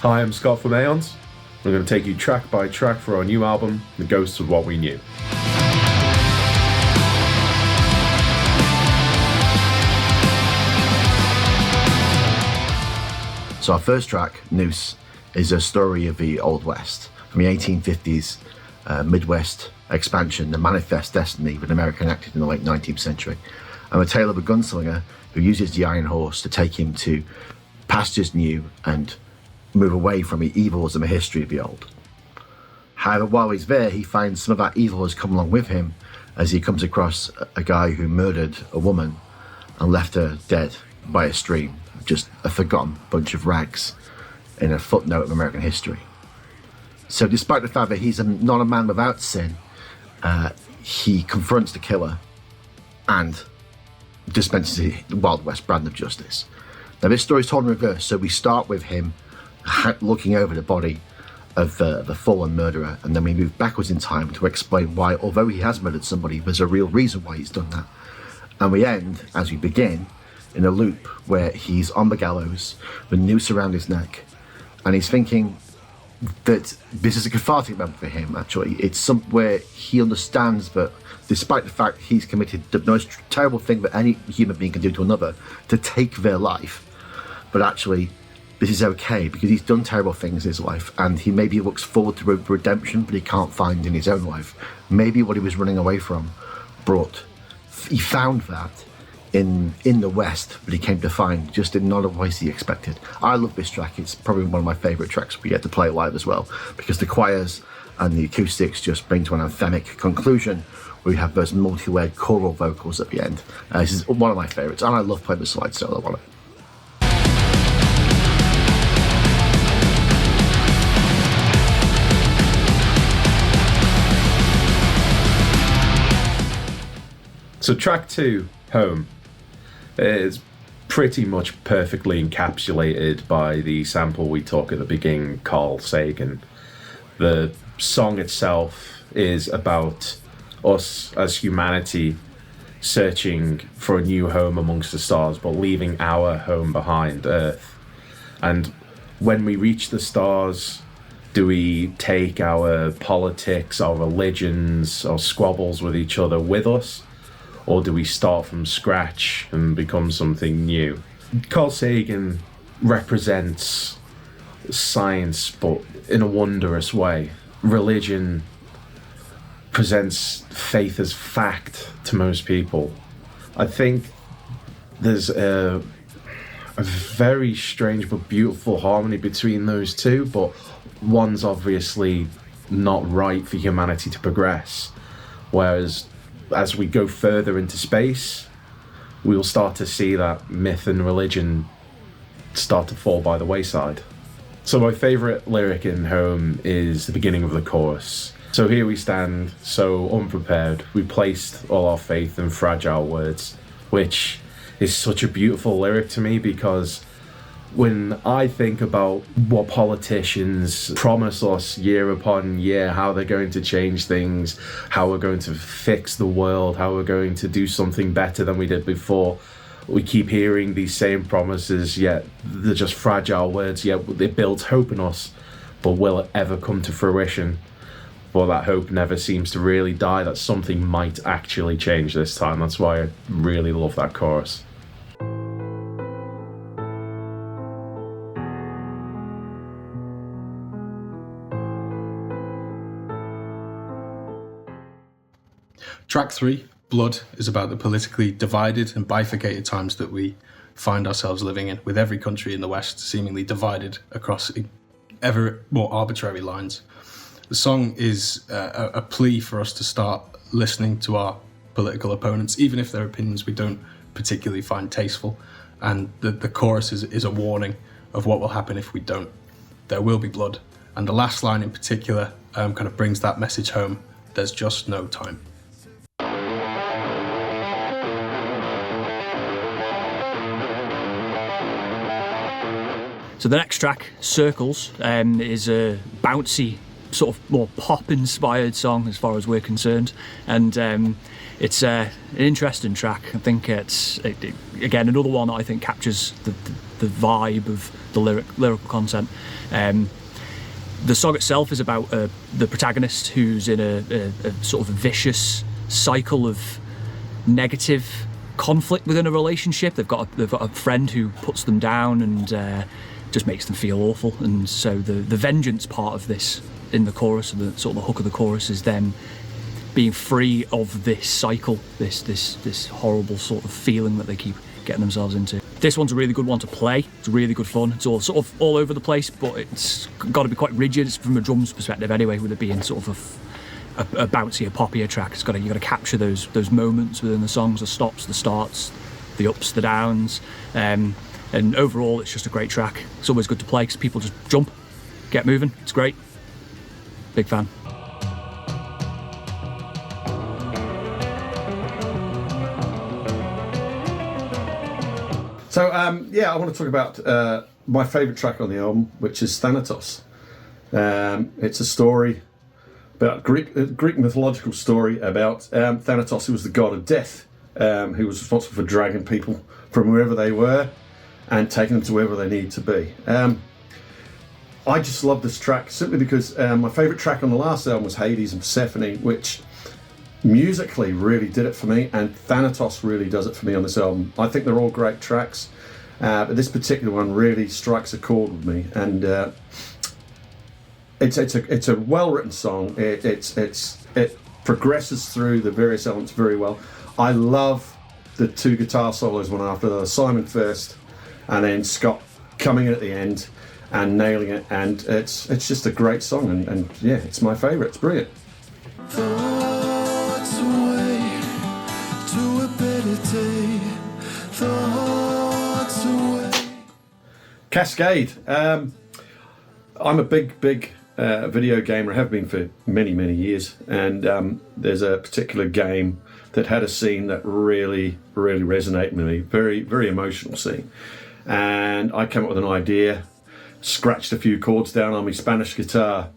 Hi, I'm Scott from AEONS. We're going to take you track by track for our new album, The Ghosts of What We Knew. So our first track, Noose, is a story of the Old West, from the 1850s Midwest expansion, the manifest destiny of an American enacted in the late 19th century, and a tale of a gunslinger who uses the Iron Horse to take him to pastures new and move away from the evils and the history of the old. However, while he's there, he finds some of that evil has come along with him as he comes across a guy who murdered a woman and left her dead by a stream, just a forgotten bunch of rags in a footnote of American history. So despite the fact that he's not a man without sin, he confronts the killer and dispenses the Wild West brand of justice. Now this story is told in reverse, so we start with him looking over the body of the fallen murderer, and then we move backwards in time to explain why, although he has murdered somebody, there's a real reason why he's done that. And we end, as we begin, in a loop where he's on the gallows, with noose around his neck, and he's thinking that this is a cathartic moment for him, actually. It's somewhere he understands that despite the fact he's committed the most terrible thing that any human being can do to another, to take their life, but actually this is okay because he's done terrible things in his life, and he maybe looks forward to redemption that he can't find in his own life. Maybe what he was running away from he found that in the West, but he came to find just in not a voice he expected. I love this track. It's probably one of my favourite tracks. We get to play it live as well because the choirs and the acoustics just bring to an anthemic conclusion where we have those multi-layered choral vocals at the end. This is one of my favourites, and I love playing the slide solo on it. So track 2, Home, is pretty much perfectly encapsulated by the sample we took at the beginning, Carl Sagan. The song itself is about us as humanity searching for a new home amongst the stars, but leaving our home behind, Earth. And when we reach the stars, do we take our politics, our religions, our squabbles with each other with us? Or do we start from scratch and become something new? Carl Sagan represents science, but in a wondrous way. Religion presents faith as fact to most people. I think there's a very strange but beautiful harmony between those two, but one's obviously not right for humanity to progress. Whereas as we go further into space, we'll start to see that myth and religion start to fall by the wayside. So my favourite lyric in Home is the beginning of the chorus. So here we stand, so unprepared, we placed all our faith in fragile words, which is such a beautiful lyric to me because when I think about what politicians promise us year upon year, how they're going to change things, how we're going to fix the world, how we're going to do something better than we did before, we keep hearing these same promises, yet they're just fragile words, yet they build hope in us, but will it ever come to fruition? Well, that hope never seems to really die, that something might actually change this time. That's why I really love that chorus. Track 3, Blood, is about the politically divided and bifurcated times that we find ourselves living in, with every country in the West seemingly divided across ever more arbitrary lines. The song is a plea for us to start listening to our political opponents, even if their opinions we don't particularly find tasteful. And the chorus is a warning of what will happen if we don't. There will be blood. And the last line in particular kind of brings that message home. There's just no time. So the next track, Circles, is a bouncy, sort of more pop-inspired song as far as we're concerned. And It's an interesting track. I think it's again another one that I think captures the vibe of the lyrical content. The song itself is about the protagonist who's in a sort of a vicious cycle of negative conflict within a relationship. They've got a friend who puts them down and just makes them feel awful. And so the vengeance part of this in the chorus, and the sort of the hook of the chorus, is them being free of this cycle, this horrible sort of feeling that they keep getting themselves into. This one's a really good one to play. It's really good fun. It's all sort of all over the place, but it's got to be quite rigid. It's from a drums perspective anyway, with it being sort of a bouncier, poppier track. You've got to capture those moments within the songs, the stops, the starts, the ups, the downs, and overall it's just a great track. It's always good to play because people just jump, get moving. It's great. Big fan. So, I want to talk about my favourite track on the album, which is Thanatos. It's a story about Greek mythological story about Thanatos, who was the god of death, who was responsible for dragging people from wherever they were and taking them to wherever they need to be. I just love this track simply because my favourite track on the last album was Hades and Persephone, which musically really did it for me, and Thanatos really does it for me on this album. I think they're all great tracks, but this particular one really strikes a chord with me, and it's a well-written song. It progresses through the various elements very well. I love the two guitar solos one after the other. Simon first, and then Scott coming in at the end and nailing it, and it's just a great song, and yeah, it's my favourite. It's brilliant. Cascade. I'm a big video gamer. I have been for many years, and there's a particular game that had a scene that really resonated with me. Very emotional scene, and I came up with an idea, scratched a few chords down on my Spanish guitar,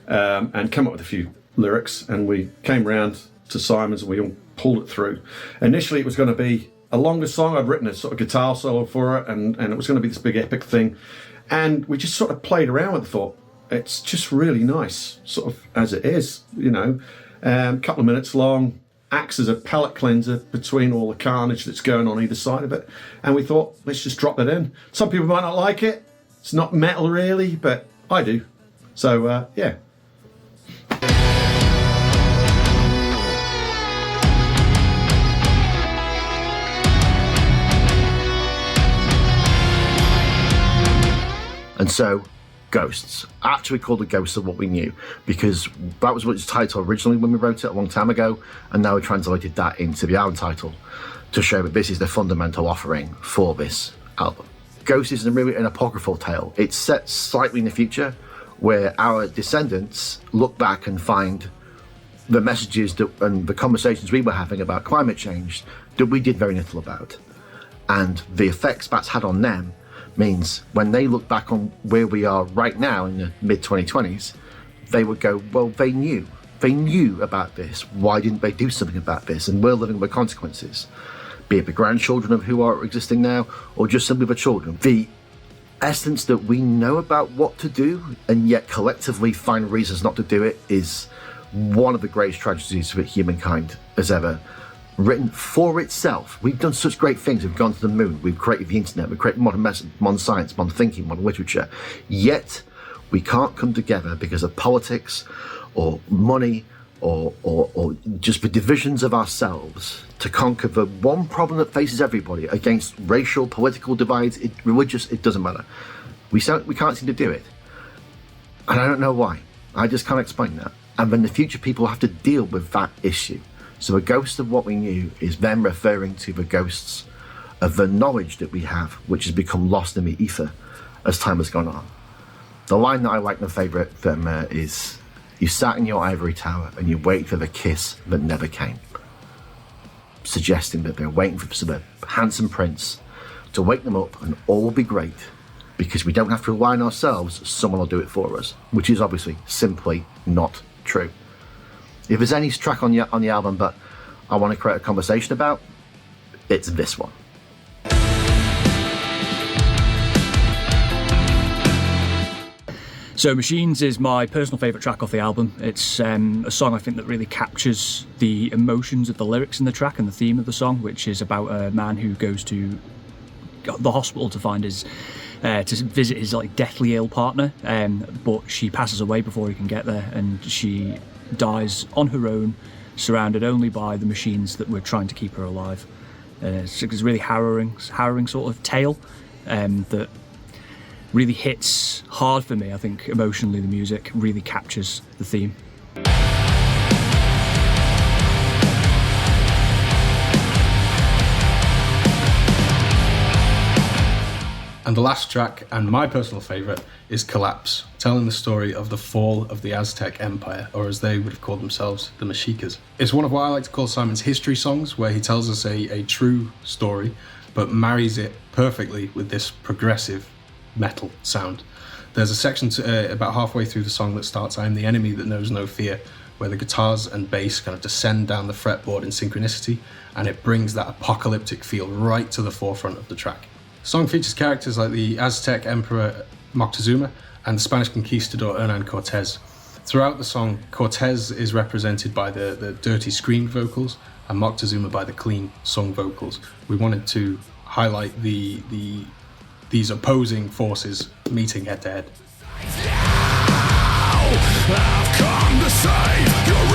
and came up with a few lyrics, and we came round to Simon's and we all pulled it through. Initially it was going to be a longer song. I'd written a sort of guitar solo for it, and it was going to be this big epic thing, and we just sort of played around with the thought. It's just really nice, sort of as it is, you know. Couple of minutes long, acts as a palate cleanser between all the carnage that's going on either side of it, and we thought, let's just drop it in. Some people might not like it. It's not metal really, but I do. So yeah. And so, Ghosts. Actually called the Ghosts of What We Knew, because that was what its title originally when we wrote it a long time ago, and now we translated that into the album title to show that this is the fundamental offering for this album. Ghosts is really an apocryphal tale. It's set slightly in the future, where our descendants look back and find the messages and the conversations we were having about climate change that we did very little about. And the effects that's had on them means when they look back on where we are right now in the mid-2020s, they would go, well, they knew about this. Why didn't they do something about this? And we're living with consequences, be it the grandchildren of who are existing now, or just simply the children. The essence that we know about what to do and yet collectively find reasons not to do it is one of the greatest tragedies that humankind has ever written for itself. We've done such great things. We've gone to the moon, we've created the internet, we've created modern medicine, modern science, modern thinking, modern literature, yet we can't come together because of politics or money or just the divisions of ourselves to conquer the one problem that faces everybody against racial, political divides, religious, it doesn't matter. We can't seem to do it. And I don't know why. I just can't explain that. And then the future people have to deal with that issue. So a ghost of what we knew is them referring to the ghosts of the knowledge that we have, which has become lost in the ether as time has gone on. The line that I like my favourite from is, you sat in your ivory tower and you waited for the kiss that never came. Suggesting that they're waiting for some handsome prince to wake them up and all will be great because we don't have to rely on ourselves, someone will do it for us, which is obviously simply not true. If there's any track on the album that I want to create a conversation about, it's this one. So Machines is my personal favourite track off the album. It's a song I think that really captures the emotions of the lyrics in the track and the theme of the song, which is about a man who goes to the hospital to find his to visit his like deathly ill partner, but she passes away before he can get there, and she dies on her own, surrounded only by the machines that were trying to keep her alive. It's a really harrowing sort of tale that really hits hard for me. I think emotionally the music really captures the theme. And the last track, and my personal favourite, is Collapse, telling the story of the fall of the Aztec Empire, or as they would have called themselves, the Mexicas. It's one of what I like to call Simon's history songs, where he tells us a true story, but marries it perfectly with this progressive metal sound. There's a section about halfway through the song that starts, "I am the enemy that knows no fear," where the guitars and bass kind of descend down the fretboard in synchronicity, and it brings that apocalyptic feel right to the forefront of the track. The song features characters like the Aztec Emperor Moctezuma and the Spanish conquistador Hernan Cortez. Throughout the song, Cortez is represented by the dirty screamed vocals and Moctezuma by the clean sung vocals. We wanted to highlight these opposing forces meeting head to head. I've come to save your